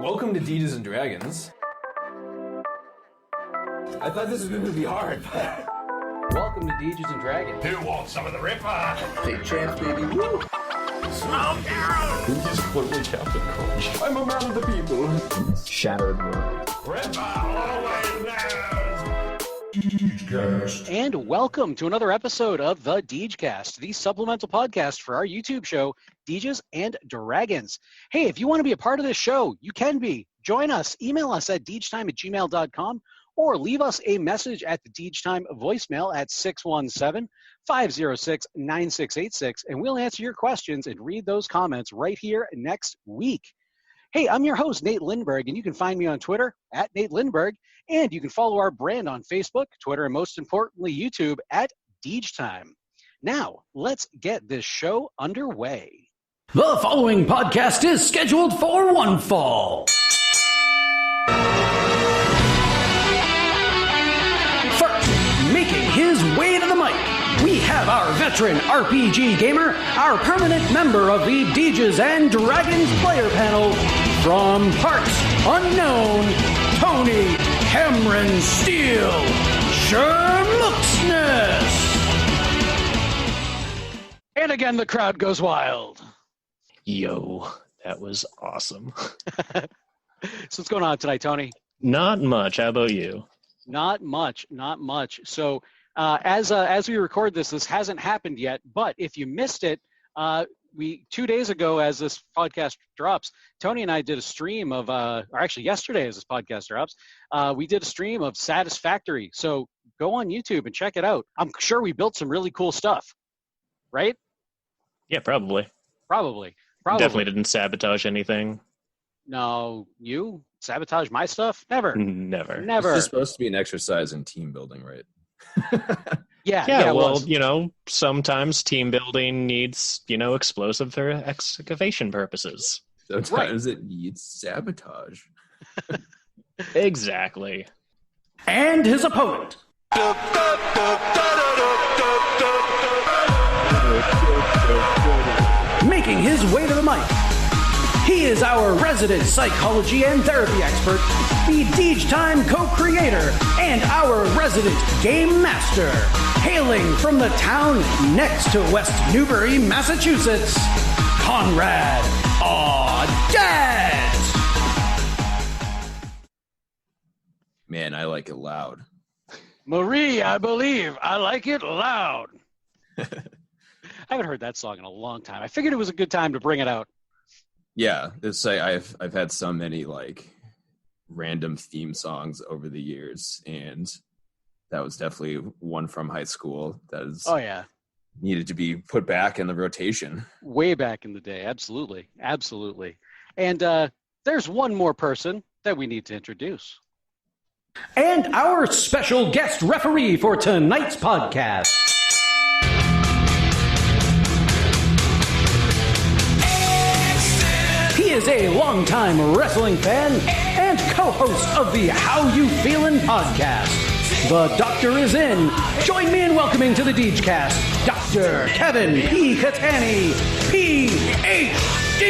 Welcome to Deeges and Dragons. I thought this was going to be hard, but... Welcome to Deeges and Dragons. Who wants some of the Ripper? Take chance, baby. Woo! Smoke down! This is clearly Captain Crunch. I'm a man of the people. Shattered world. Ripper always knows! Degecast. And welcome to another episode of the Degecast, the supplemental podcast for our YouTube show, Deeges and Dragons. Hey, if you want to be a part of this show, you can be. Join us. Email us at deegetime@gmail.com or leave us a message at the Deegetime voicemail at 617-506-9686, and we'll answer your questions and read those comments right here next week. Hey, I'm your host, Nate Lindberg, and you can find me on Twitter at Nate Lindberg, and you can follow our brand on Facebook, Twitter, and most importantly, YouTube at Deegetime. Now, let's get this show underway. The following podcast is scheduled for one fall. First, making his way to the mic, we have our veteran RPG gamer, our permanent member of the Deeges and Dragons player panel, from parts unknown, Tony Cameron Steele, Shermooksness. And again, the crowd goes wild. Yo, that was awesome. So what's going on tonight, Tony? Not much. How about you? Not much. So as we record this hasn't happened yet, but if you missed it, 2 days ago, as this podcast drops, Tony and I did a stream of, or actually yesterday as this podcast drops, we did a stream of Satisfactory. So go on YouTube and check it out. I'm sure we built some really cool stuff, right? Yeah, probably. Probably. Definitely didn't sabotage anything. No, you sabotage my stuff? Never. Never. This is supposed to be an exercise in team building, right? Yeah, well, sometimes team building needs, explosive for excavation purposes. Sometimes it needs sabotage. Exactly. And his opponent. Making his way to the mic, he is our resident psychology and therapy expert, the Deegetime co-creator, and our resident game master, hailing from the town next to West Newbury, Massachusetts, Conrad Audet. Man, I like it loud. Marie, I believe I like it loud. I haven't heard that song in a long time. I figured it was a good time to bring it out. Yeah, it's like I've had so many like random theme songs over the years, and that was definitely one from high school that is needed to be put back in the rotation. Way back in the day, absolutely. And there's one more person that we need to introduce. And our special guest referee for tonight's podcast. He is a longtime wrestling fan and co-host of the How You Feelin podcast. The doctor is in. Join me in welcoming to the Degecast, Dr. Kevin P. Cattani, PhD.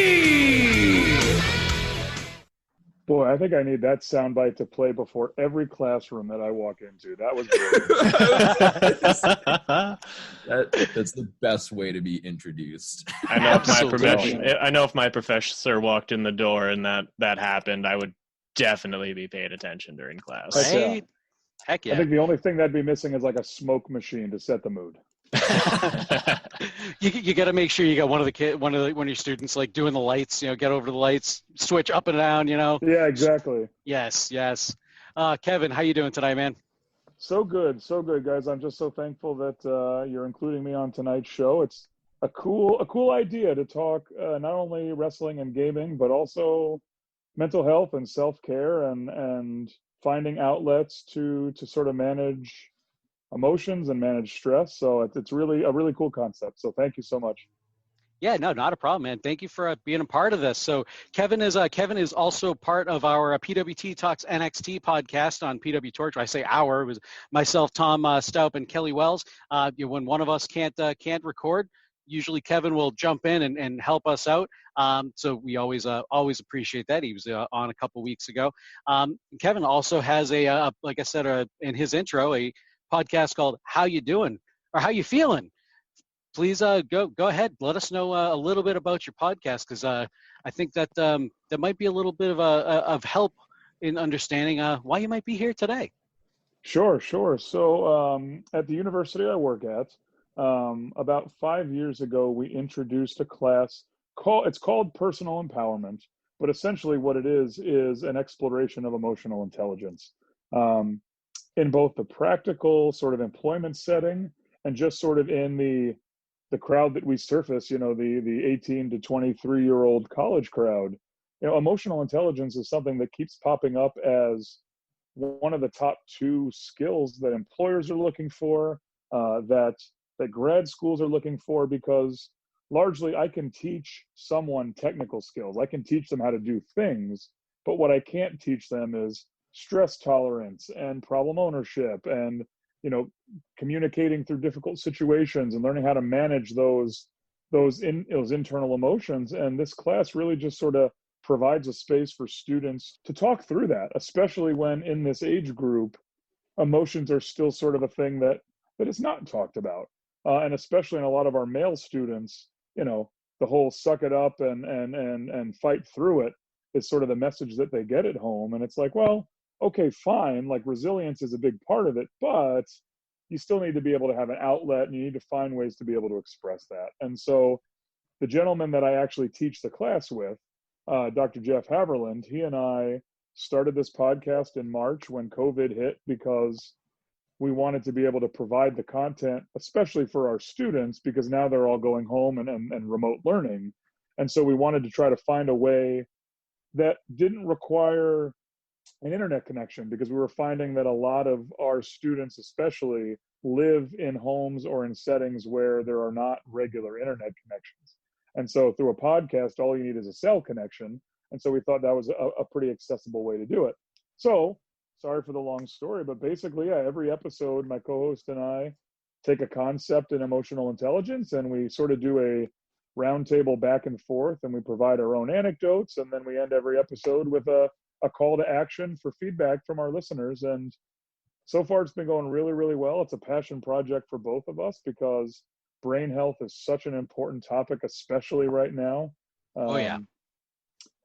Boy, I think I need that soundbite to play before every classroom that I walk into. That was great. That's the best way to be introduced. I know if my professor walked in the door and that happened, I would definitely be paying attention during class. Right? Heck yeah. I think the only thing that'd be missing is like a smoke machine to set the mood. You got to make sure you got one of your students like doing the lights, get over the lights, switch up and down, Yeah, exactly. Yes. Kevin, how you doing tonight, man? So good, guys. I'm just so thankful that you're including me on tonight's show. It's a cool idea to talk not only wrestling and gaming, but also mental health and self-care and finding outlets to sort of manage emotions and manage stress. So it's really a really cool concept. So thank you so much. Yeah, no, not a problem, man. Thank you for being a part of this. So Kevin is also part of our PWT Talks NXT podcast on PW Torch. I say our, it was myself, Tom Staup, and Kelly Wells. When one of us can't record, usually Kevin will jump in and help us out. So we always appreciate that. He was on a couple weeks ago. Kevin also has like I said in his intro, a podcast called How You Doing or How You Feelin. Please go ahead. Let us know a little bit about your podcast, because I think that that might be a little bit of help in understanding why you might be here today. Sure. So at the university I work at, about 5 years ago, we introduced a class called Personal Empowerment, but essentially what it is an exploration of emotional intelligence in both the practical sort of employment setting and just sort of in the crowd that we surface, the 18 to 23-year-old college crowd. Emotional intelligence is something that keeps popping up as one of the top 2 skills that employers are looking for, that grad schools are looking for, because largely I can teach someone technical skills. I can teach them how to do things, but what I can't teach them is stress tolerance and problem ownership and communicating through difficult situations and learning how to manage those internal emotions. And this class really just sort of provides a space for students to talk through that, especially when in this age group, emotions are still sort of a thing that is not talked about. And especially in a lot of our male students, the whole suck it up and fight through it is sort of the message that they get at home. And it's like, well, okay, fine. Like, resilience is a big part of it, but you still need to be able to have an outlet, and you need to find ways to be able to express that. And so the gentleman that I actually teach the class with, Dr. Jeff Haverland, he and I started this podcast in March when COVID hit, because we wanted to be able to provide the content, especially for our students, because now they're all going home and remote learning. And so we wanted to try to find a way that didn't require an internet connection, because we were finding that a lot of our students especially live in homes or in settings where there are not regular internet connections. And so through a podcast, all you need is a cell connection. And so we thought that was a pretty accessible way to do it. So sorry for the long story, but basically, every episode, my co-host and I take a concept in emotional intelligence, and we sort of do a roundtable back and forth, and we provide our own anecdotes. And then we end every episode with a call to action for feedback from our listeners. And so far it's been going really, really well. It's a passion project for both of us, because brain health is such an important topic, especially right now.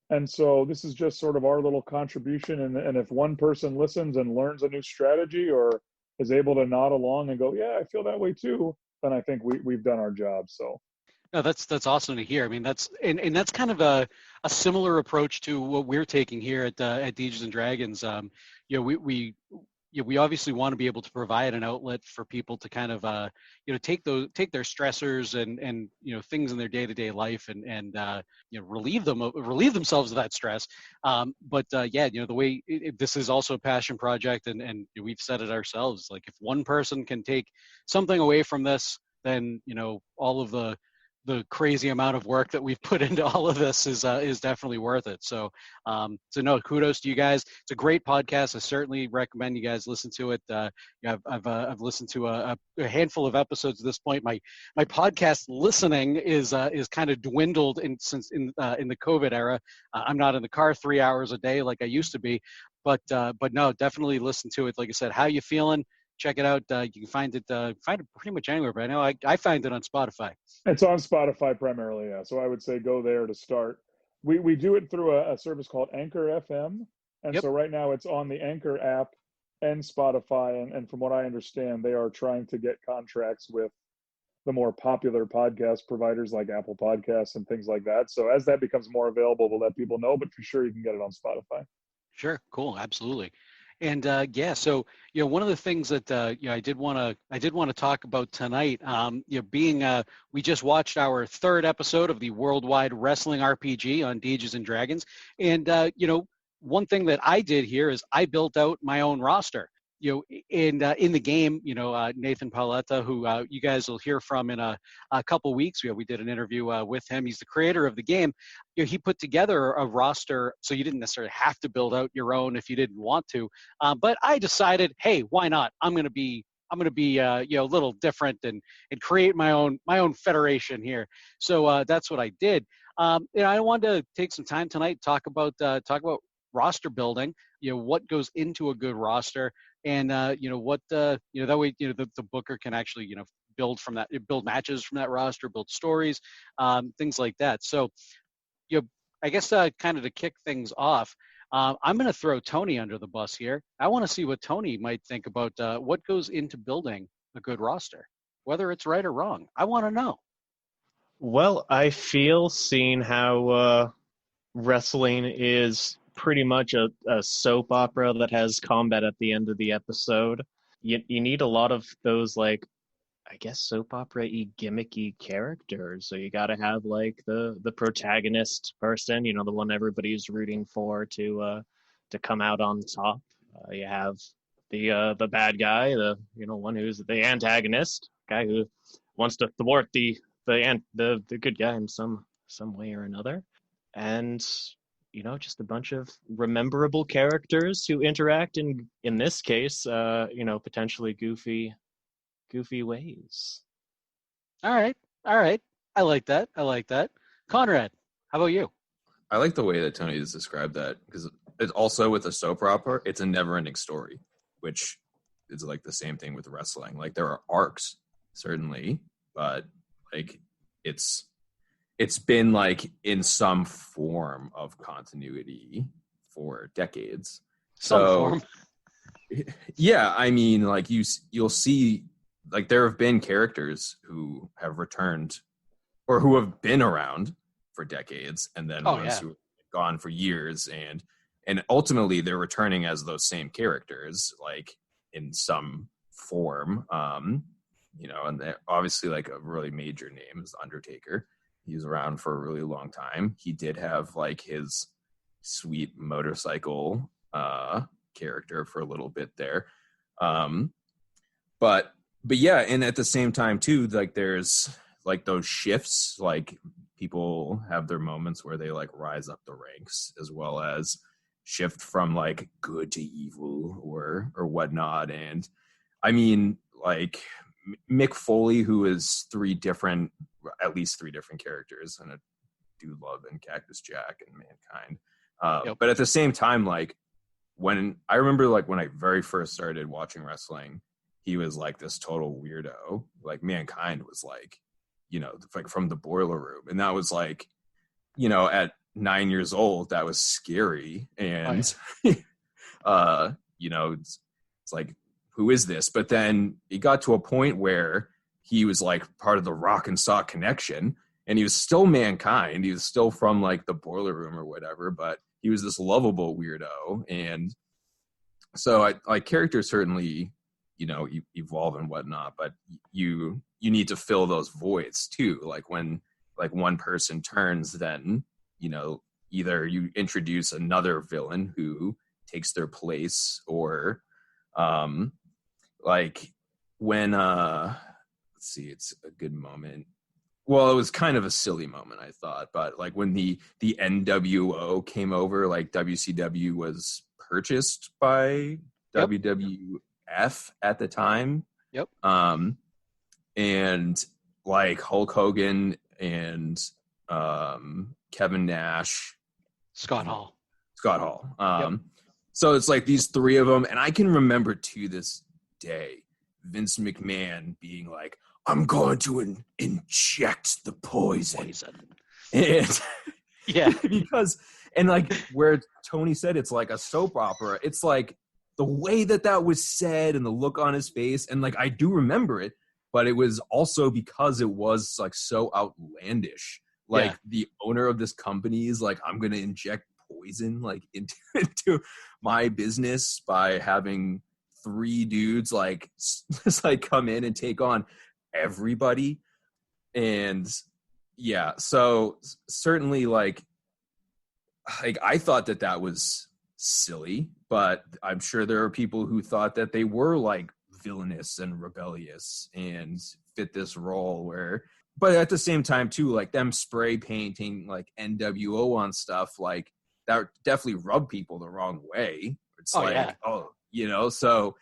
And so this is just sort of our little contribution. And if one person listens and learns a new strategy or is able to nod along and go, yeah, I feel that way too, then I think we've done our job. So. No, that's awesome to hear. I mean, that's kind of a similar approach to what we're taking here at Dungeons and Dragons. We obviously want to be able to provide an outlet for people to kind of take their stressors and things in their day-to-day life and relieve themselves of that stress. But the way this is also a passion project, and we've said it ourselves. Like, if one person can take something away from this, then all of the crazy amount of work that we've put into all of this is definitely worth it. So no, kudos to you guys. It's a great podcast. I certainly recommend you guys listen to it. I've listened to a handful of episodes at this point. My podcast listening is kind of dwindled since in the COVID era. I'm not in the car 3 hours a day like I used to be, but no, definitely listen to it. Like I said, How You Feelin? Check it out. You can find it pretty much anywhere, but I know I find it on Spotify. It's on Spotify primarily, yeah. So I would say go there to start. We do it through a service called Anchor FM. And so right now it's on the Anchor app and Spotify. And from what I understand, they are trying to get contracts with the more popular podcast providers like Apple Podcasts and things like that. So as that becomes more available, we'll let people know, but for sure you can get it on Spotify. Sure. Cool. Absolutely. And so one of the things that I did want to talk about tonight, we just watched our 3rd episode of the Worldwide Wrestling RPG on Dungeons and Dragons, and one thing that I did here is I built out my own roster. In the game, Nathan Paoletta, who you guys will hear from in a couple weeks. We did an interview with him. He's the creator of the game. He put together a roster, so you didn't necessarily have to build out your own if you didn't want to. But I decided, hey, why not? I'm going to be I'm gonna be a little different and create my own federation here. So that's what I did. I wanted to take some time tonight talk about roster building. What goes into a good roster, and what that way the booker can actually build from that, build matches from that roster, build stories, things like that. So I guess kind of to kick things off, I'm going to throw Tony under the bus here. I want to see what Tony might think about what goes into building a good roster, whether it's right or wrong. I want to know. Well, I feel, seeing how wrestling is pretty much a soap opera that has combat at the end of the episode, you need a lot of those, like, I guess, soap opera-y gimmicky characters. So you got to have like the protagonist person, the one everybody's rooting for to come out on top. You have the bad guy, the one who's the antagonist, guy who wants to thwart the good guy in some way or another, and just a bunch of rememberable characters who interact in this case, potentially goofy ways. All right. I like that. Conrad, how about you? I like the way that Tony has described that, because it's also, with a soap opera, it's a never-ending story, which is like the same thing with wrestling. Like, there are arcs, certainly, but like it's been like in some form of continuity for decades. Form. Yeah, I mean, like you'll see, like, there have been characters who have returned or who have been around for decades, and then ones who have gone for years, and ultimately they're returning as those same characters, like in some form. And obviously, like, a really major name is Undertaker. He was around for a really long time. He did have like his sweet motorcycle character for a little bit there. But yeah, and at the same time too, like, there's like those shifts, like people have their moments where they like rise up the ranks, as well as shift from like good to evil or whatnot. And I mean, like, Mick Foley, who is at least three different characters, and I do love in Cactus Jack and Mankind. But at the same time, like, when I remember, like, when I very first started watching wrestling, he was like this total weirdo. Like, Mankind was like, like from the Boiler Room, and that was like, at 9 years old, that was scary. And it's like, who is this? But then it got to a point where he was like part of the Rock and Sock Connection, and he was still Mankind. He was still from like the Boiler Room or whatever, but he was this lovable weirdo. And so characters certainly, evolve and whatnot, but you need to fill those voids too. Like, when like one person turns, then, either you introduce another villain who takes their place, or like when let's see, it's a good moment. Well, it was kind of a silly moment, I thought, but like when the NWO came over, like WCW was purchased by WWF at the time. Yep. And like Hulk Hogan and Kevin Nash, Scott Hall. So it's like these three of them, and I can remember to this day Vince McMahon being like, I'm going to inject the poison. And because, and like where Tony said, it's like a soap opera. It's like the way that was said and the look on his face. And like, I do remember it, but it was also because it was like so outlandish. Like the owner of this company is like, I'm going to inject poison like into my business by having three dudes like just like come in and take on everybody. And so certainly like I thought that was silly, but I'm sure there are people who thought that they were like villainous and rebellious and fit this role but at the same time too, like them spray painting like NWO on stuff, like that definitely rubbed people the wrong way. It's so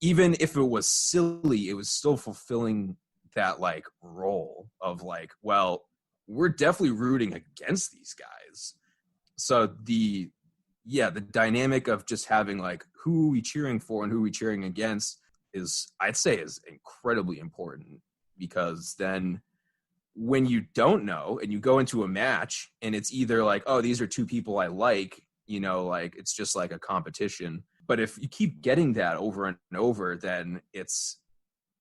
even if it was silly, it was still fulfilling that like role of like, well, we're definitely rooting against these guys. So the dynamic of just having like who we cheering for and who we cheering against is, I'd say, is incredibly important, because then when you don't know and you go into a match and it's either like, oh, these are two people I like, you know, like it's just like a competition. But if you keep getting that over and over, then it's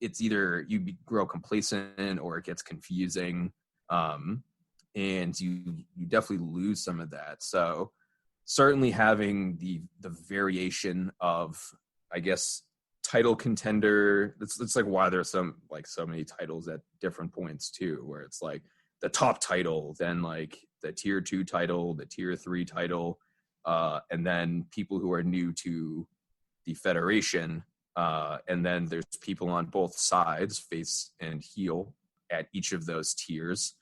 either you grow complacent or it gets confusing, and you definitely lose some of that. So certainly having the variation of, I guess, title contender. It's like why there's so many titles at different points too, where it's like the top title, then like the tier 2 title, the tier 3 title, and then people who are new to the federation, and then there's people on both sides, face and heel, at each of those tiers.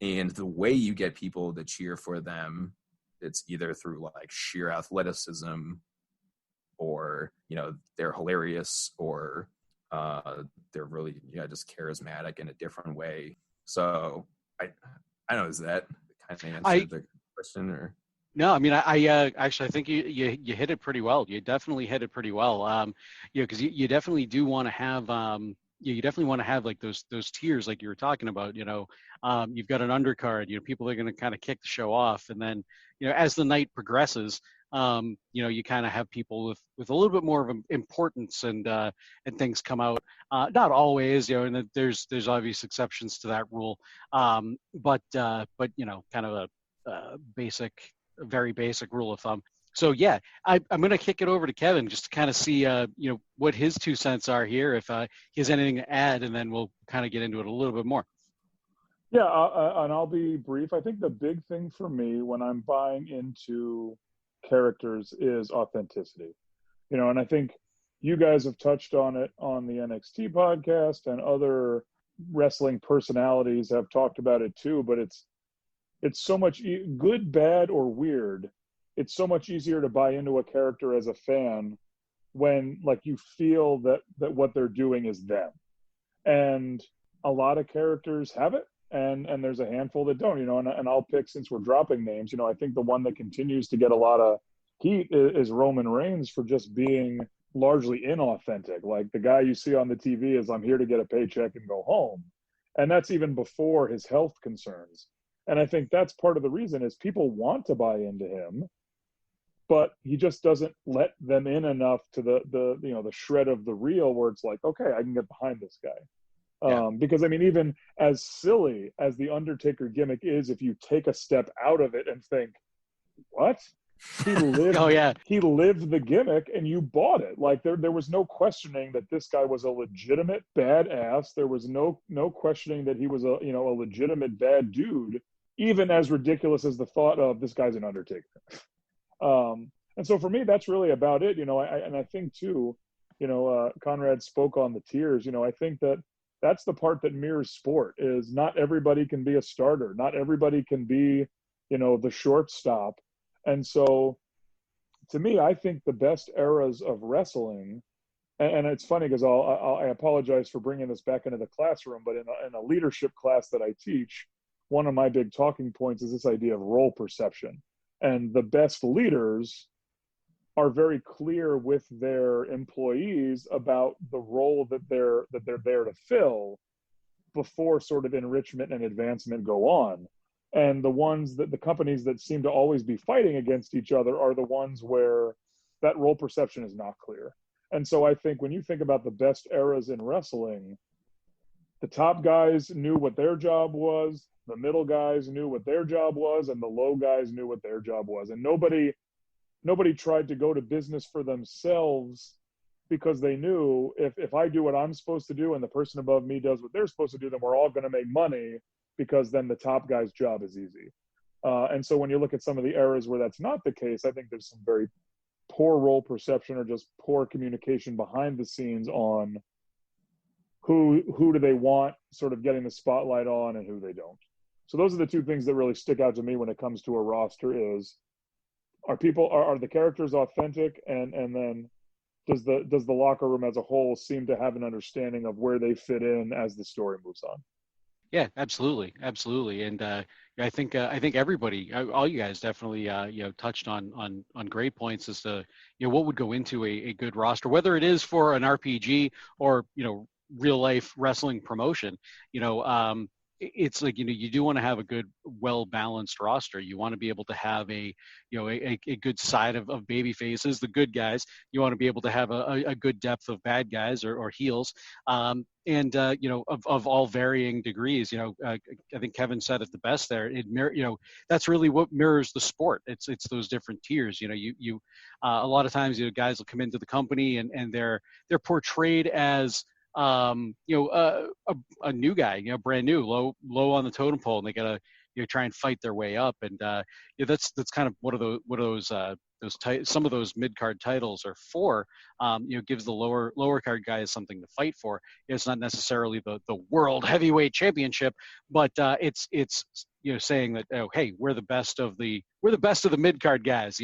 And the way you get people to cheer for them, it's either through like sheer athleticism, or, you know, they're hilarious, or they're really, just charismatic in a different way. So I don't know, is that kind of answered the question? Or no, I mean, I actually, I think you hit it pretty well. You definitely hit it pretty well. Because you definitely do want to have, you definitely want to have like those tiers like you were talking about. You know, you've got an undercard. You know, people are going to kind of kick the show off, and then, you know, as the night progresses, you know, you kind of have people with a little bit more of importance, and things come out. Not always, you know, and there's obvious exceptions to that rule. But you know, kind of a very basic rule of thumb. So yeah, I'm going to kick it over to Kevin just to kind of see, you know, what his 2 cents are here, if he has anything to add, and then we'll kind of get into it a little bit more. Yeah, and I'll be brief. I think the big thing for me when I'm buying into characters is authenticity. You know, and I think you guys have touched on it on the NXT podcast, and other wrestling personalities have talked about it too, but it's so much good, bad, or weird. It's so much easier to buy into a character as a fan when like you feel that what they're doing is them. And a lot of characters have it, and there's a handful that don't, you know, and I'll pick, since we're dropping names, you know, I think the one that continues to get a lot of heat is Roman Reigns, for just being largely inauthentic. Like the guy you see on the TV is, I'm here to get a paycheck and go home. And that's even before his health concerns. And I think that's part of the reason is people want to buy into him, but he just doesn't let them in enough to the you know, the shred of the real where it's like, okay, I can get behind this guy. Yeah. Because I mean, even as silly as the Undertaker gimmick is, if you take a step out of it and think, what? He lived, oh yeah, he lived the gimmick and you bought it. Like there was no questioning that this guy was a legitimate badass. There was no questioning that he was a legitimate bad dude, even as ridiculous as the thought of this guy's an Undertaker. And so for me, that's really about it. You know, I think too, you know, Conrad spoke on the tiers. You know, I think that's the part that mirrors sport, is not everybody can be a starter. Not everybody can be, you know, the shortstop. And so to me, I think the best eras of wrestling, and it's funny because I apologize for bringing this back into the classroom, but in a leadership class that I teach, one of my big talking points is this idea of role perception. And the best leaders are very clear with their employees about the role that they're there to fill before sort of enrichment and advancement go on. And the companies that seem to always be fighting against each other are the ones where that role perception is not clear. And so I think when you think about the best eras in wrestling, the top guys knew what their job was, the middle guys knew what their job was, and the low guys knew what their job was. And nobody tried to go to business for themselves, because they knew if I do what I'm supposed to do and the person above me does what they're supposed to do, then we're all going to make money, because then the top guy's job is easy. And so when you look at some of the eras where that's not the case, I think there's some very poor role perception or just poor communication behind the scenes on who do they want sort of getting the spotlight on and who they don't. So those are the two things that really stick out to me when it comes to a roster: is are the characters authentic, and then does the locker room as a whole seem to have an understanding of where they fit in as the story moves on? Yeah, absolutely, and I think everybody, all you guys, definitely touched on great points as to what would go into a good roster, whether it is for an RPG or real life wrestling promotion. It's like you do want to have a good, well balanced roster. You want to be able to have a good side of baby faces, the good guys. You want to be able to have a good depth of bad guys or heels, and of all varying degrees. I think Kevin said it the best there. That's really what mirrors the sport. It's those different tiers. A lot of times guys will come into the company and they're portrayed as a new guy, brand new, low on the totem pole, and they gotta try and fight their way up. And that's kind of one of those some of those mid card titles are for. Gives the lower card guys something to fight for. It's not necessarily the world heavyweight championship, but it's saying that, oh, hey, we're the best of the mid card guys,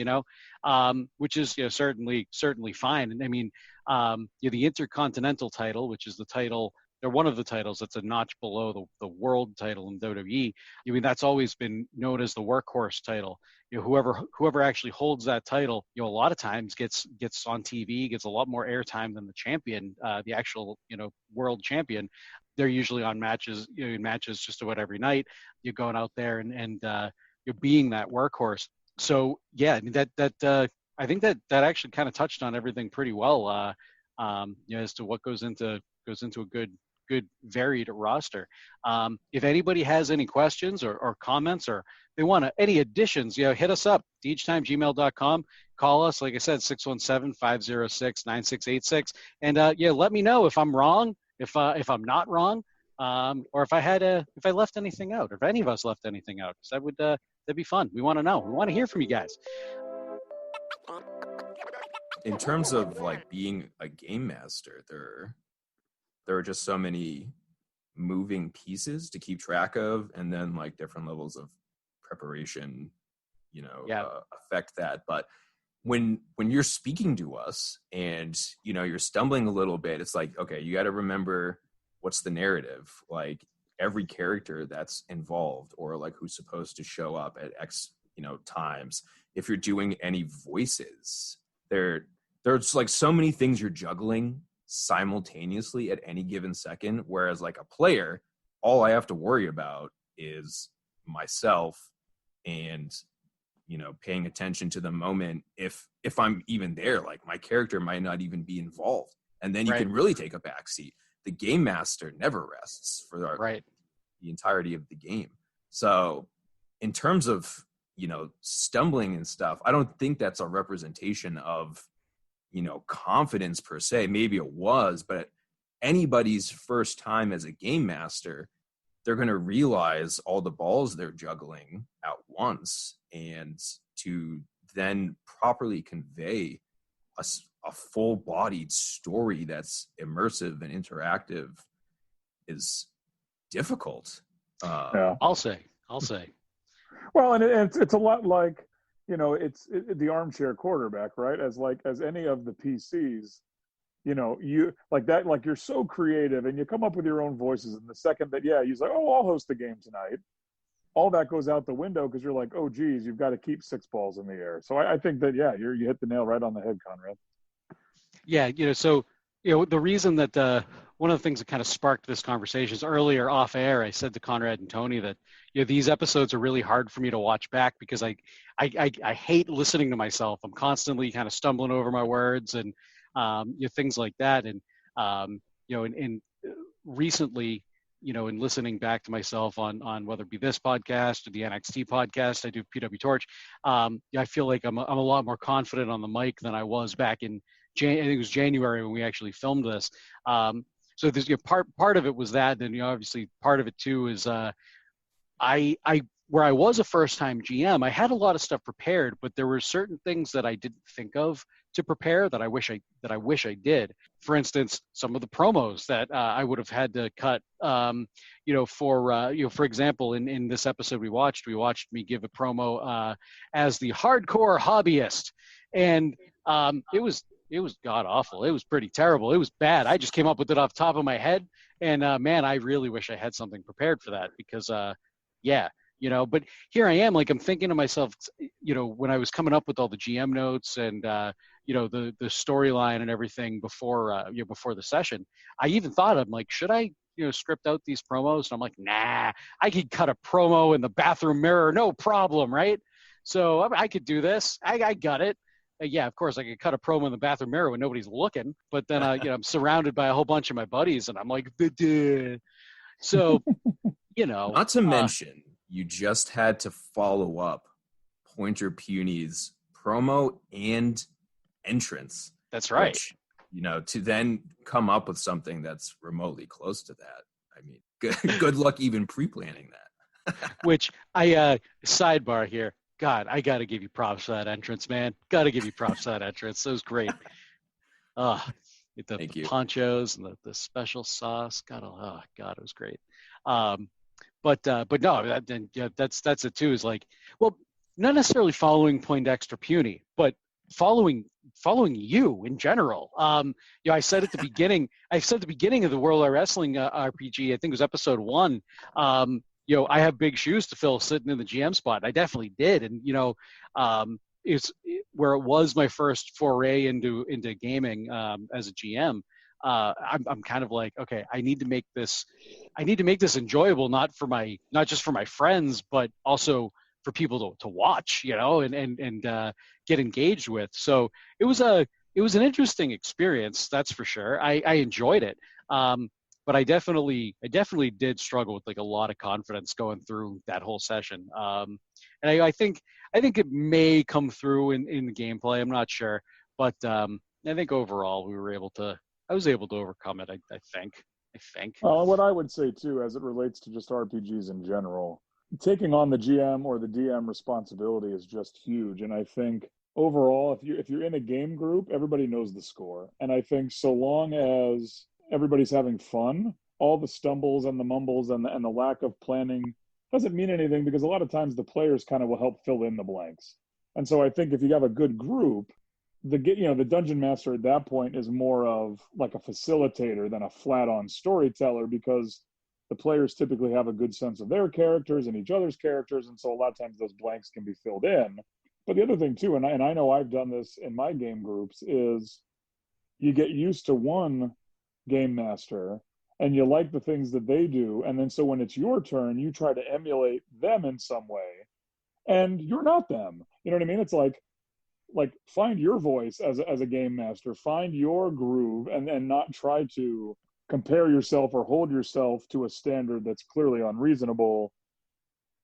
which is certainly fine. And I mean, the Intercontinental title, which is the title, they're one of the titles that's a notch below the world title in WWE. I mean, that's always been known as the workhorse title. Whoever actually holds that title, a lot of times gets on TV, gets a lot more airtime than the champion, the actual world champion. They're usually on matches just about every night. You're going out there and you're being that workhorse. So yeah, I mean, that I think that actually kind of touched on everything pretty well, as to what goes into a good varied roster. If anybody has any questions or comments, or they want any additions, hit us up, degetimegmail.com. Call us, like I said, 617-506-9686. And let me know if I'm wrong, if I'm not wrong, or if I left anything out, or if any of us left anything out. Because that'd be fun. We want to know. We want to hear from you guys. In terms of like being a game master, there are just so many moving pieces to keep track of, and then like different levels of preparation, affect that. But when you're speaking to us and you're stumbling a little bit, it's like, okay, you got to remember what's the narrative, like every character that's involved, or like who's supposed to show up at X times. If you're doing any voices, there's like so many things you're juggling simultaneously at any given second, whereas like a player, all I have to worry about is myself and paying attention to the moment. If I'm even there, like my character might not even be involved, and then you can really take a backseat. The game master never rests for the entirety of the game. So in terms of stumbling and stuff, I don't think that's a representation of confidence per se. Maybe it was, but anybody's first time as a game master, they're going to realize all the balls they're juggling at once, and to then properly convey a full-bodied story that's immersive and interactive is difficult. I'll say. Well, and it's a lot like, it's the armchair quarterback, right? As any of the PCs, you like that, like you're so creative and you come up with your own voices. And the second that, he's like, oh, I'll host the game tonight, all that goes out the window, because you're like, oh, geez, you've got to keep 6 balls in the air. So I think that, you hit the nail right on the head, Conrad. Yeah, so the reason that one of the things that kind of sparked this conversation is earlier off air, I said to Conrad and Tony that these episodes are really hard for me to watch back, because I hate listening to myself. I'm constantly kind of stumbling over my words and things like that. And and recently, in listening back to myself on whether it be this podcast or the NXT podcast, I do PW Torch. I feel like I'm a lot more confident on the mic than I was back in I think it was January when we actually filmed this. So there's part of it was that, then obviously part of it too is I where I was a first-time GM, I had a lot of stuff prepared, but there were certain things that I didn't think of to prepare that I wish I did. For instance, some of the promos that I would have had to cut. For example, in this episode we watched me give a promo as the hardcore hobbyist, and it was god awful. It was pretty terrible. It was bad. I just came up with it off the top of my head, and man, I really wish I had something prepared for that because but here I am, like I'm thinking to myself, when I was coming up with all the GM notes and the storyline and everything before the session, I even thought, I'm like, should I script out these promos? And I'm like, nah, I could cut a promo in the bathroom mirror, no problem, right? So I could do this. I got it. Yeah, of course I could cut a promo in the bathroom mirror when nobody's looking, but then I'm surrounded by a whole bunch of my buddies, and I'm like, duh. So not to mention, you just had to follow up Pointer Puny's promo and entrance. That's right. Which, to then come up with something that's remotely close to that. I mean, good luck even pre-planning that. Which sidebar here. God, I got to give you props for that entrance, man. Got to give you props for that entrance. It was great. The ponchos and the special sauce. God, it was great. But no, that's it too. Is like, well, not necessarily following Poindexter Puny, but following you in general. I said at the beginning of the World of Wrestling RPG, I think it was episode 1. I have big shoes to fill sitting in the GM spot. I definitely did, and it's where it was my first foray into gaming as a GM. I'm kind of like, okay, I need to make this enjoyable, not just for my friends, but also for people to watch, and get engaged with. So it was an interesting experience, that's for sure. I enjoyed it. But I definitely did struggle with like a lot of confidence going through that whole session. And I think it may come through in the gameplay. I'm not sure, but I think overall I was able to overcome it. I think. What I would say too, as it relates to just RPGs in general, taking on the GM or the DM responsibility is just huge. And I think overall, if you're in a game group, everybody knows the score. And I think so long as everybody's having fun, all the stumbles and the mumbles and the lack of planning doesn't mean anything, because a lot of times the players kind of will help fill in the blanks. And so I think if you have a good group, the dungeon master at that point is more of like a facilitator than a flat-on storyteller, because the players typically have a good sense of their characters and each other's characters, and so a lot of times those blanks can be filled in. But the other thing too, and I know I've done this in my game groups, is you get used to one game master and you like the things that they do, and then so when it's your turn, you try to emulate them in some way, and you're not them. You know what I mean? It's like find your voice as a game master, find your groove, and not try to compare yourself or hold yourself to a standard that's clearly unreasonable,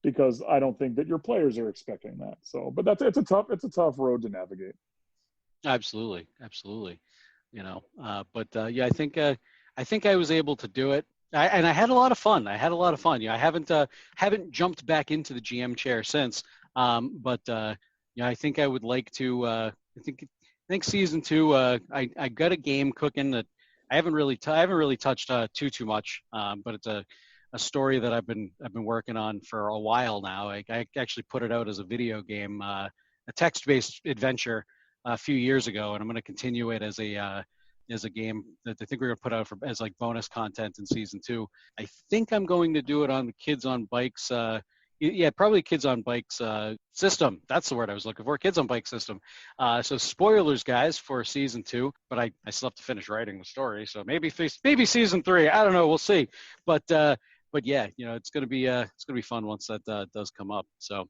because I don't think that your players are expecting that. So, but it's a tough road to navigate. Absolutely. I think I was able to do it. And I had a lot of fun. I haven't jumped back into the GM chair since. I think I would like to. I think season 2. I got a game cooking that I haven't really touched too much. But it's a story that I've been working on for a while now. I actually put it out as a video game, a text-based adventure a few years ago, and I'm going to continue it as a game that I think we're going to put out as like bonus content in season 2. I think I'm going to do it on the Kids on Bikes. Probably Kids on Bikes system. That's the word I was looking for. Kids on Bike system. So spoilers, guys, for season 2. But I still have to finish writing the story. So maybe season 3. I don't know. We'll see. But yeah, it's going to be fun once that does come up. So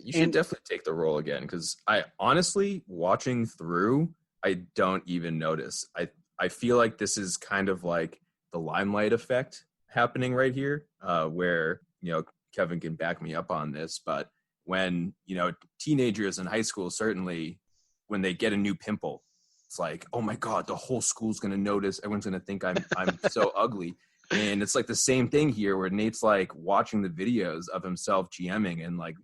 you should definitely take the role again, because I honestly, watching through, I don't even notice. I feel like this is kind of like the limelight effect happening right here, where Kevin can back me up on this, but when teenagers in high school, certainly when they get a new pimple, it's like, oh my god, the whole school's gonna notice. Everyone's gonna think I'm so ugly. And it's like the same thing here, where Nate's like watching the videos of himself GMing, and like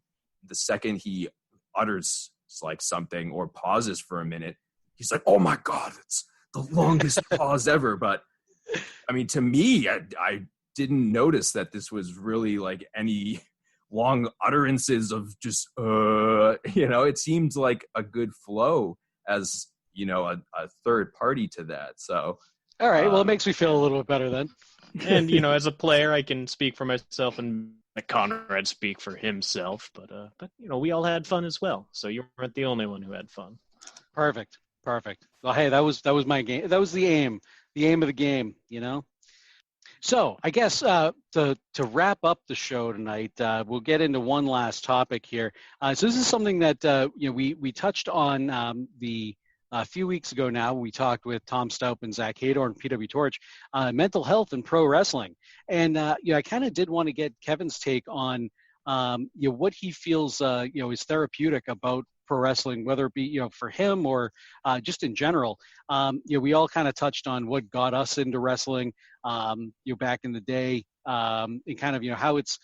the second he utters like something or pauses for a minute, he's like, oh my god, it's the longest pause ever. But I mean, to me, I didn't notice that this was really like any long utterances of just it seemed like a good flow as a third party to that. So all right, well, it makes me feel a little bit better then. And as a player, I can speak for myself, and Conrad speak for himself. But we all had fun as well. So you weren't the only one who had fun. Perfect. Well, hey, that was my game. That was the aim of the game. So I guess to wrap up the show tonight, we'll get into one last topic here. So this is something that we touched on a few weeks ago now. We talked with Tom Staup and Zach Hadorn, PW Torch, mental health and pro wrestling. And I kind of did want to get Kevin's take on what he feels is therapeutic about pro wrestling, whether it be for him or just in general. We all kind of touched on what got us into wrestling back in the day, and kind of how it's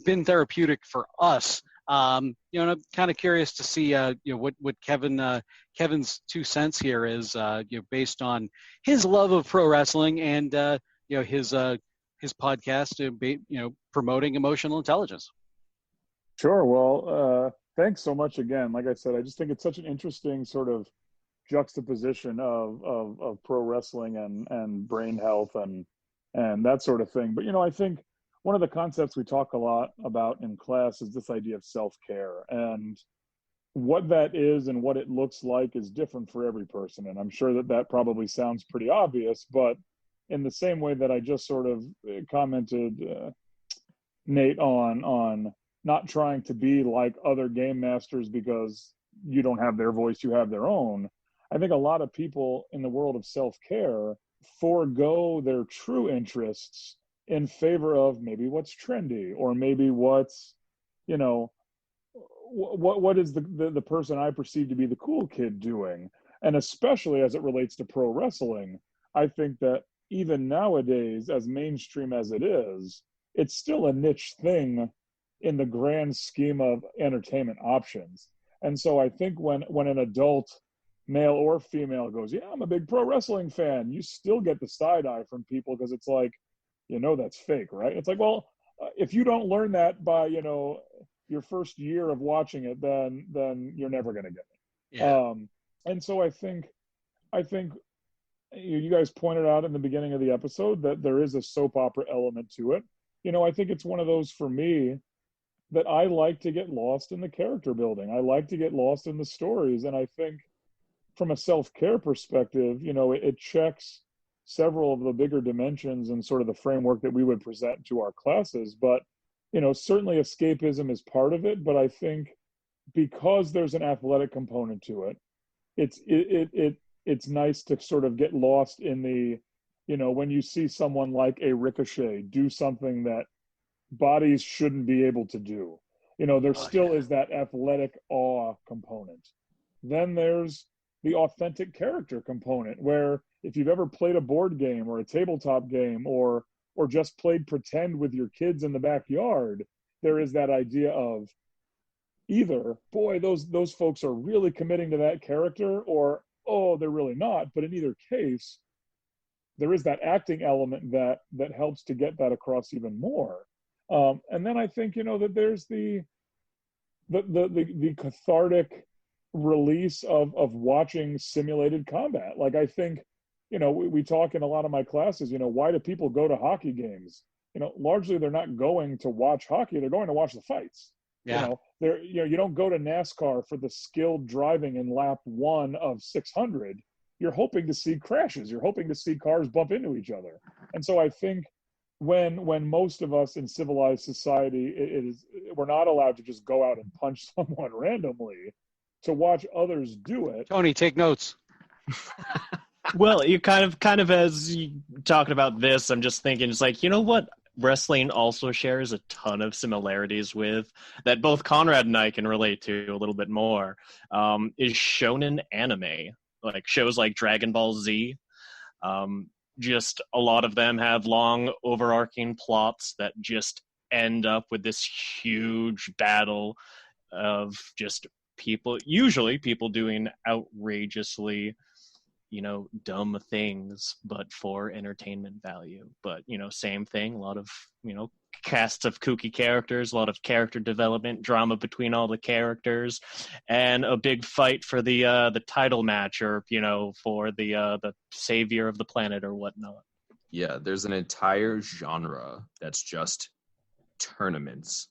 been therapeutic for us. And I'm kind of curious to see what Kevin's 2 cents here is based on his love of pro wrestling and his podcast promoting emotional intelligence. Sure. Well, thanks so much again. Like I said, I just think it's such an interesting sort of juxtaposition of pro wrestling and brain health and that sort of thing. But I think one of the concepts we talk a lot about in class is this idea of self-care, and what that is and what it looks like is different for every person. And I'm sure that probably sounds pretty obvious, but in the same way that I just sort of commented, Nate, on not trying to be like other game masters because you don't have their voice, you have their own. I think a lot of people in the world of self-care forego their true interests in favor of maybe what's trendy, or maybe what's, what is the person I perceive to be the cool kid doing. And especially as it relates to pro wrestling, I think that even nowadays, as mainstream as it is, it's still a niche thing in the grand scheme of entertainment options. And so I think when an adult, male or female, goes, yeah, I'm a big pro wrestling fan, you still get the side eye from people, because it's like, that's fake, right? It's like, well, if you don't learn that by, your first year of watching it, then you're never going to get it. Yeah. And so I think you guys pointed out in the beginning of the episode that there is a soap opera element to it. I think it's one of those, for me, that I like to get lost in the character building. I like to get lost in the stories. And I think from a self-care perspective, it checks several of the bigger dimensions and sort of the framework that we would present to our classes. But, certainly escapism is part of it. But I think because there's an athletic component to it, it's nice to sort of get lost in the, when you see someone like a Ricochet do something that bodies shouldn't be able to do, there still is that athletic awe component. Then there's the authentic character component, where if you've ever played a board game or a tabletop game or just played pretend with your kids in the backyard, there is that idea of either, boy, those folks are really committing to that character, or, oh, they're really not. But in either case, there is that acting element that helps to get that across even more. And then I think, that there's the cathartic release of watching simulated combat. Like, I think, we talk in a lot of my classes, why do people go to hockey games? Largely they're not going to watch hockey, they're going to watch the fights. Yeah. You don't go to NASCAR for the skilled driving in lap 1 of 600. You're hoping to see crashes. You're hoping to see cars bump into each other. And so I think when most of us in civilized society, we're not allowed to just go out and punch someone randomly. To watch others do it. Tony, take notes. Well, you kind of as you talking about this, I'm just thinking, it's like, what wrestling also shares a ton of similarities with, that both Conrad and I can relate to a little bit more, is shonen anime, like shows like Dragon Ball Z. Just a lot of them have long overarching plots that just end up with this huge battle of just usually people doing outrageously dumb things, but for entertainment value. But, same thing, a lot of, casts of kooky characters, a lot of character development, drama between all the characters, and a big fight for the title match, or, for the savior of the planet or whatnot. Yeah, there's an entire genre that's just tournaments.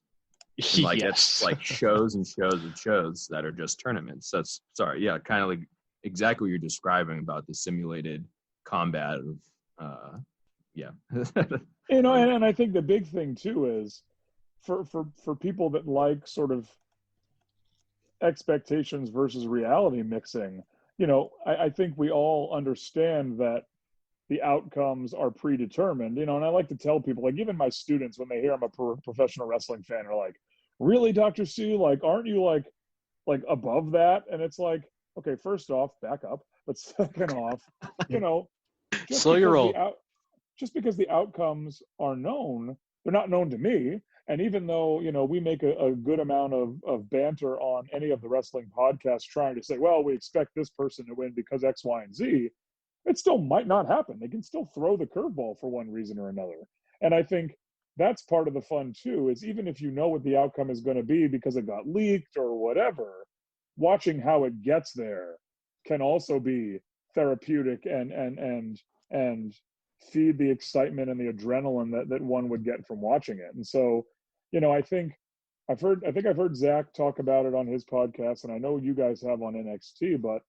And like it's like shows and shows and shows that are just tournaments. That's kind of like exactly what you're describing about the simulated combat of and I think the big thing too is for people that like sort of expectations versus reality mixing, I think we all understand that the outcomes are predetermined, and I like to tell people, like even my students, when they hear I'm a professional wrestling fan, are like, really, Dr. C, like, aren't you like above that? And it's like, okay, first off, back up. But second off, slow your roll. Just because the outcomes are known, they're not known to me. And even though, we make a good amount of banter on any of the wrestling podcasts trying to say, well, we expect this person to win because X, Y, and Z, it still might not happen. They can still throw the curveball for one reason or another. And I think that's part of the fun too, is even if you know what the outcome is going to be because it got leaked or whatever, watching how it gets there can also be therapeutic and feed the excitement and the adrenaline that one would get from watching it. And so, I think I've heard Zach talk about it on his podcast, and I know you guys have on NXT, but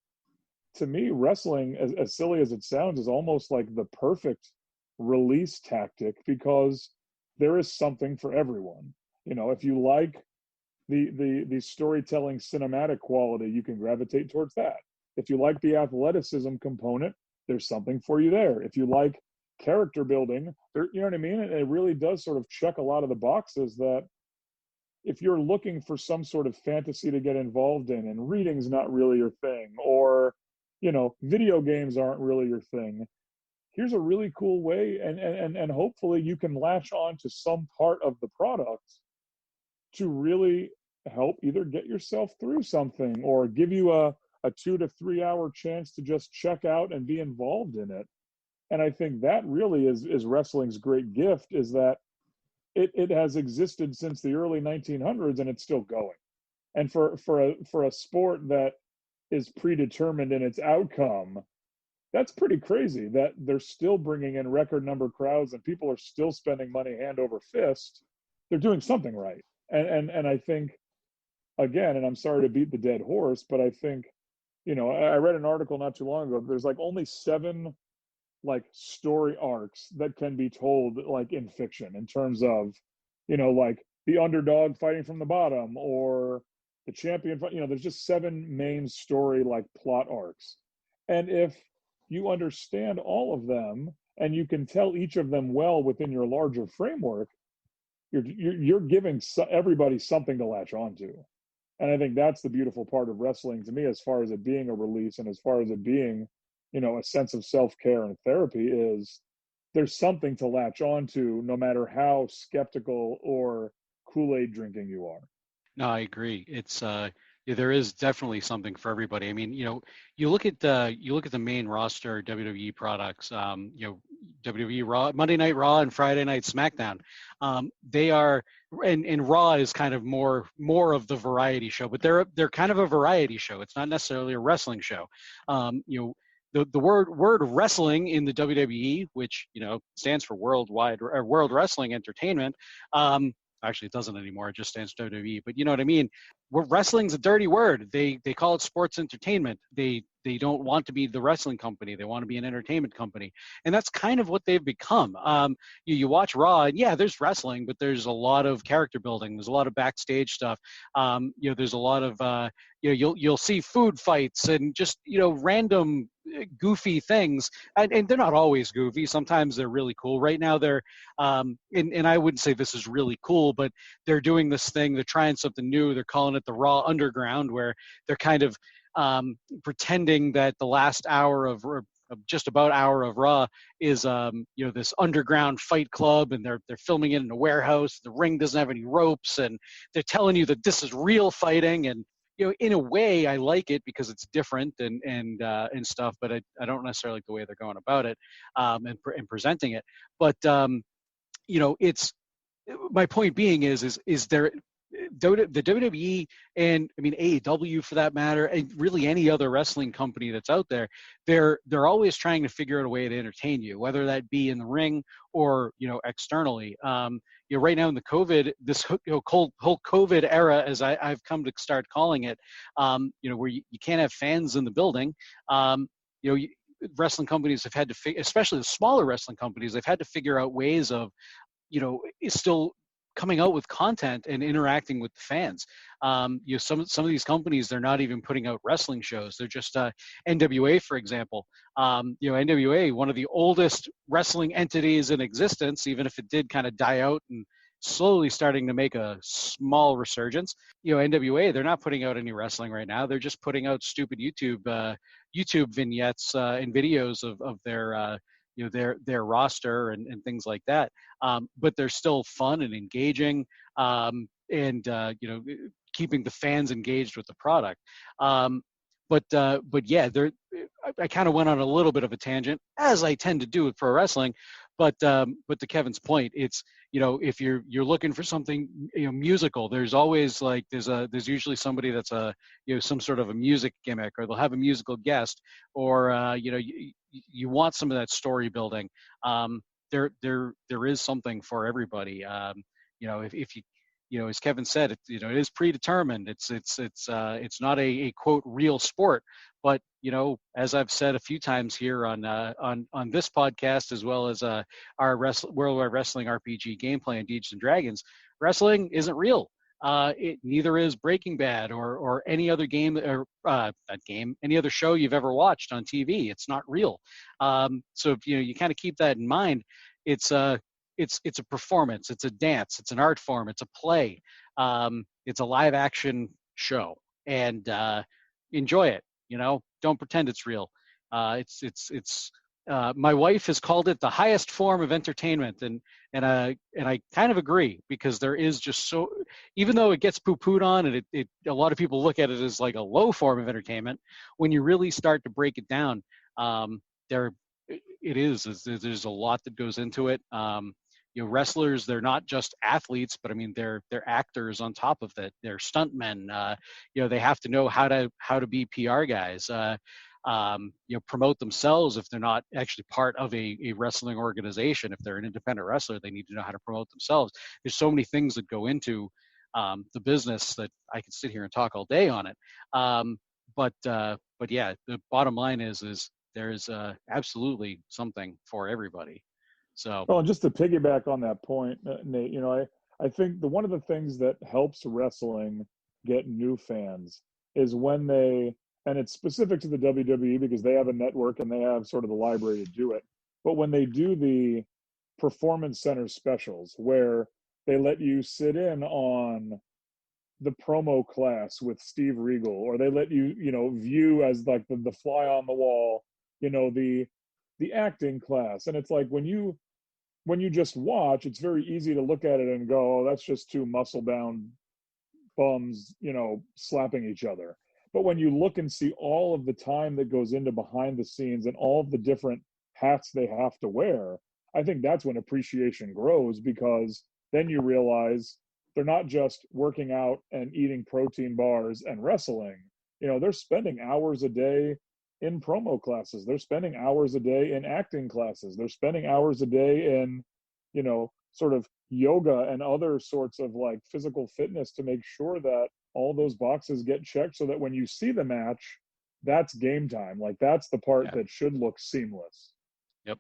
to me, wrestling, as silly as it sounds, is almost like the perfect release tactic, because there is something for everyone. If you like the storytelling cinematic quality, you can gravitate towards that. If you like the athleticism component, there's something for you there. If you like character building, you know what I mean? It really does sort of check a lot of the boxes that if you're looking for some sort of fantasy to get involved in, and reading's not really your thing, or video games aren't really your thing, here's a really cool way, and hopefully you can latch on to some part of the product to really help either get yourself through something or give you a 2 to 3 hour chance to just check out and be involved in it. And I think that really is wrestling's great gift, is that it has existed since the early 1900s and it's still going. And for a sport that is predetermined in its outcome, that's pretty crazy that they're still bringing in record number crowds and people are still spending money hand over fist. They're doing something right. And I think, again, and I'm sorry to beat the dead horse, but I think, I read an article not too long ago, there's like only 7 like story arcs that can be told like in fiction, in terms of, like the underdog fighting from the bottom, or the champion, there's just 7 main story like plot arcs. And if you understand all of them and you can tell each of them well within your larger framework, you're giving everybody something to latch onto. And I think that's the beautiful part of wrestling to me, as far as it being a release and as far as it being, a sense of self-care and therapy, is there's something to latch onto no matter how skeptical or Kool-Aid drinking you are. No, I agree. It's there is definitely something for everybody. I mean, you look at the main roster WWE products, WWE Raw, Monday Night Raw, and Friday Night SmackDown. They are, and Raw is kind of more of the variety show, but they're kind of a variety show. It's not necessarily a wrestling show. The word wrestling in the WWE, which stands for World Wrestling Entertainment. Actually, it doesn't anymore. It just stands for WWE. But you know what I mean? Wrestling's a dirty word. They call it sports entertainment. They don't want to be the wrestling company. They want to be an entertainment company. And that's kind of what they've become. You watch Raw, and yeah, there's wrestling, but there's a lot of character building. There's a lot of backstage stuff. There's a lot of you'll see food fights and just random goofy things, and they're not always goofy. Sometimes they're really cool. Right now they're and I wouldn't say this is really cool, but they're doing this thing. They're trying something new. They're calling it the Raw Underground, where they're kind of pretending that the last hour of just about hour of Raw is this underground fight club, and they're filming it in a warehouse. The ring doesn't have any ropes, and they're telling you that this is real fighting. And in a way, I like it because it's different and stuff. But I don't necessarily like the way they're going about it and presenting it. But it's my point being is there. The WWE and I mean AEW for that matter, and really any other wrestling company that's out there, they're always trying to figure out a way to entertain you, whether that be in the ring or externally. Right now in the COVID, this whole COVID era, as I've come to start calling it, where you can't have fans in the building. Wrestling companies have had to, especially the smaller wrestling companies, they've had to figure out ways of, still coming out with content and interacting with the fans. Some of these companies, they're not even putting out wrestling shows. They're just NWA, for example. NWA, one of the oldest wrestling entities in existence, even if it did kind of die out and slowly starting to make a small resurgence. NWA, they're not putting out any wrestling right now. They're just putting out stupid YouTube vignettes and videos of their their roster and things like that. But they're still fun and engaging, and keeping the fans engaged with the product. But yeah, I kind of went on a little bit of a tangent, as I tend to do with pro wrestling. But to Kevin's point, it's if you're looking for something musical, there's always there's usually somebody that's some sort of a music gimmick, or they'll have a musical guest, or you want some of that story building. There is something for everybody. If you as Kevin said, it is predetermined. It's not a quote real sport, but as I've said a few times here on this podcast, as well as our Worldwide Wrestling RPG gameplay on Dungeons and Dragons, wrestling isn't real. It neither is Breaking Bad or any other game or any other show you've ever watched on TV. It's not real. So if you kind of keep that in mind, it's a performance, it's a dance, it's an art form, it's a play, it's a live action show, and enjoy it. Don't pretend it's real. My wife has called it the highest form of entertainment, and I kind of agree, because there is just even though it gets poo-pooed on, and a lot of people look at it as like a low form of entertainment, when you really start to break it down, there's a lot that goes into it. Wrestlers, they're not just athletes, but I mean they're actors on top of that. They're stuntmen. They have to know how to be PR guys. Promote themselves if they're not actually part of a wrestling organization. If they're an independent wrestler, they need to know how to promote themselves. There's so many things that go into the business that I could sit here and talk all day on it. But yeah, the bottom line is there's absolutely something for everybody. So, well, and just to piggyback on that point, Nate, I think one of the things that helps wrestling get new fans is when and it's specific to the WWE because they have a network and they have sort of the library to do it. But when they do the performance center specials where they let you sit in on the promo class with Steve Regal, or they let you, view as like the fly on the wall, the acting class. And it's like when you just watch, it's very easy to look at it and go, oh, that's just two muscle bound bums, slapping each other. But when you look and see all of the time that goes into behind the scenes and all of the different hats they have to wear, I think that's when appreciation grows, because then you realize they're not just working out and eating protein bars and wrestling. They're spending hours a day in promo classes. They're spending hours a day in acting classes. They're spending hours a day in, sort of yoga and other sorts of like physical fitness to make sure that all those boxes get checked, so that when you see the match, that's game time. Like that's the part that should look seamless. Yep,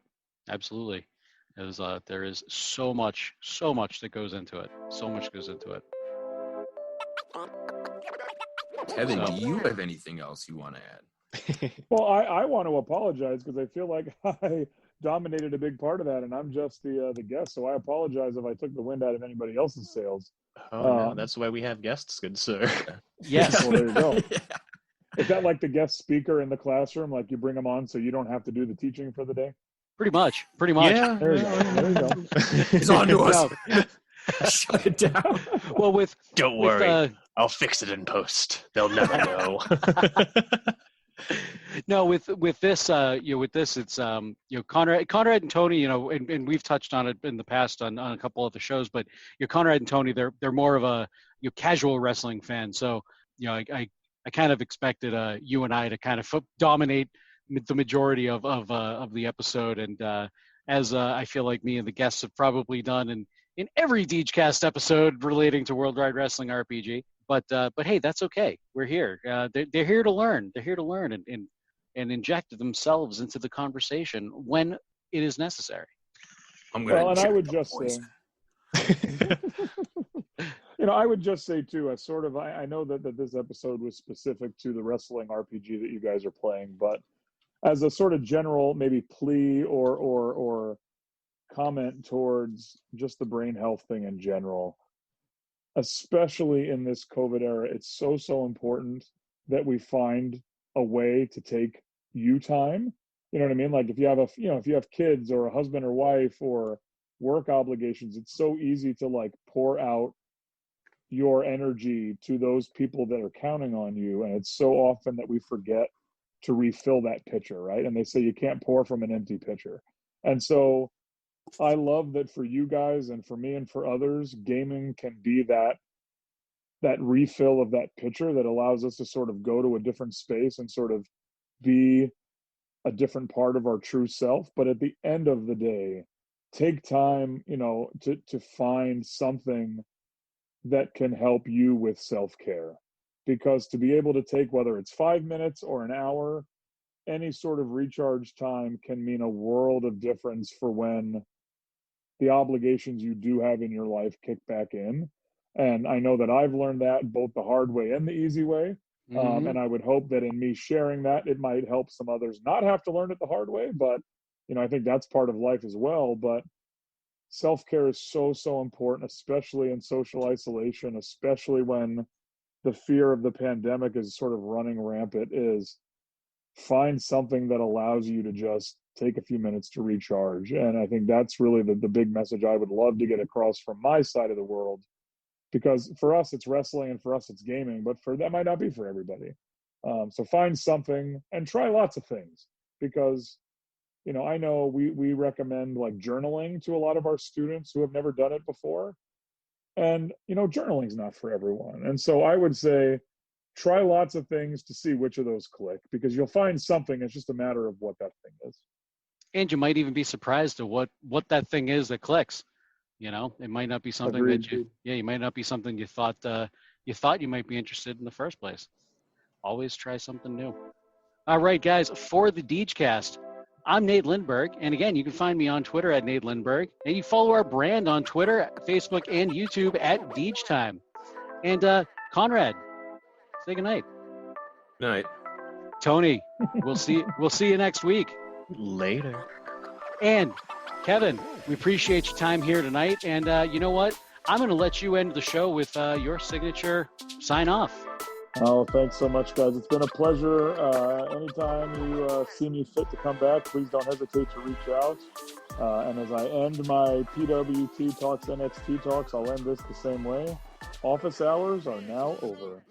absolutely. There is so much that goes into it. So much goes into it. Kevin, do you have anything else you want to add? Well, I want to apologize because I feel like I dominated a big part of that, and I'm just the guest. So I apologize if I took the wind out of anybody else's sails. Oh, no, that's why we have guests, good sir. Yes. Well, there you go. Yeah. Is that like the guest speaker in the classroom? Like you bring them on so you don't have to do the teaching for the day? Pretty much. Yeah. There you go. He's on to us. Shut it down. Well, don't worry. I'll fix it in post. They'll never know. No, with this, it's Conrad and Tony, and we've touched on it in the past on a couple of the shows, but Conrad and Tony, they're more of a casual wrestling fan. So I kind of expected you and I to kind of dominate the majority of the episode, and as I feel like me and the guests have probably done in every Degecast episode relating to World Wide Wrestling RPG. But hey, that's okay. We're here. They're here to learn. They're here to learn and inject themselves into the conversation when it is necessary. And I would just say, I would just say too, I know that this episode was specific to the wrestling RPG that you guys are playing, but as a sort of general maybe plea or comment towards just the brain health thing in general, especially in this COVID era, it's so important that we find a way to take you time. You know what I mean? Like if you have kids or a husband or wife or work obligations, it's so easy to like pour out your energy to those people that are counting on you. And it's so often that we forget to refill that pitcher, right? And they say you can't pour from an empty pitcher. And so I love that for you guys and for me and for others, gaming can be that refill of that pitcher that allows us to sort of go to a different space and sort of be a different part of our true self. But at the end of the day, take time, to find something that can help you with self-care. Because to be able to take, whether it's 5 minutes or an hour, any sort of recharge time can mean a world of difference for when the obligations you do have in your life kick back in. And I know that I've learned that both the hard way and the easy way. Mm-hmm. And I would hope that in me sharing that, it might help some others not have to learn it the hard way. But, I think that's part of life as well. But self-care is so important, especially in social isolation, especially when the fear of the pandemic is sort of running rampant, is find something that allows you to just take a few minutes to recharge. And I think that's really the big message I would love to get across from my side of the world, because for us it's wrestling and for us it's gaming, but that might not be for everybody. So find something and try lots of things, because I know we recommend like journaling to a lot of our students who have never done it before, and journaling's not for everyone. And so I would say try lots of things to see which of those click, because you'll find something. It's just a matter of what that thing is. And you might even be surprised at what that thing is that clicks. It might not be something Agreed. you might not be something you thought you might be interested in the first place. Always try something new. All right, guys, for the Degecast, I'm Nate Lindberg, and again, you can find me on Twitter at Nate Lindberg, and you follow our brand on Twitter, Facebook, and YouTube at Degetime. And Conrad, say goodnight. Good night. Tony, we'll see you next week. Later. And Kevin, we appreciate your time here tonight. And you know what? I'm going to let you end the show with your signature sign off. Oh, thanks so much, guys. It's been a pleasure. Anytime you see me fit to come back, please don't hesitate to reach out. And as I end my PWT Talks NXT Talks, I'll end this the same way. Office hours are now over.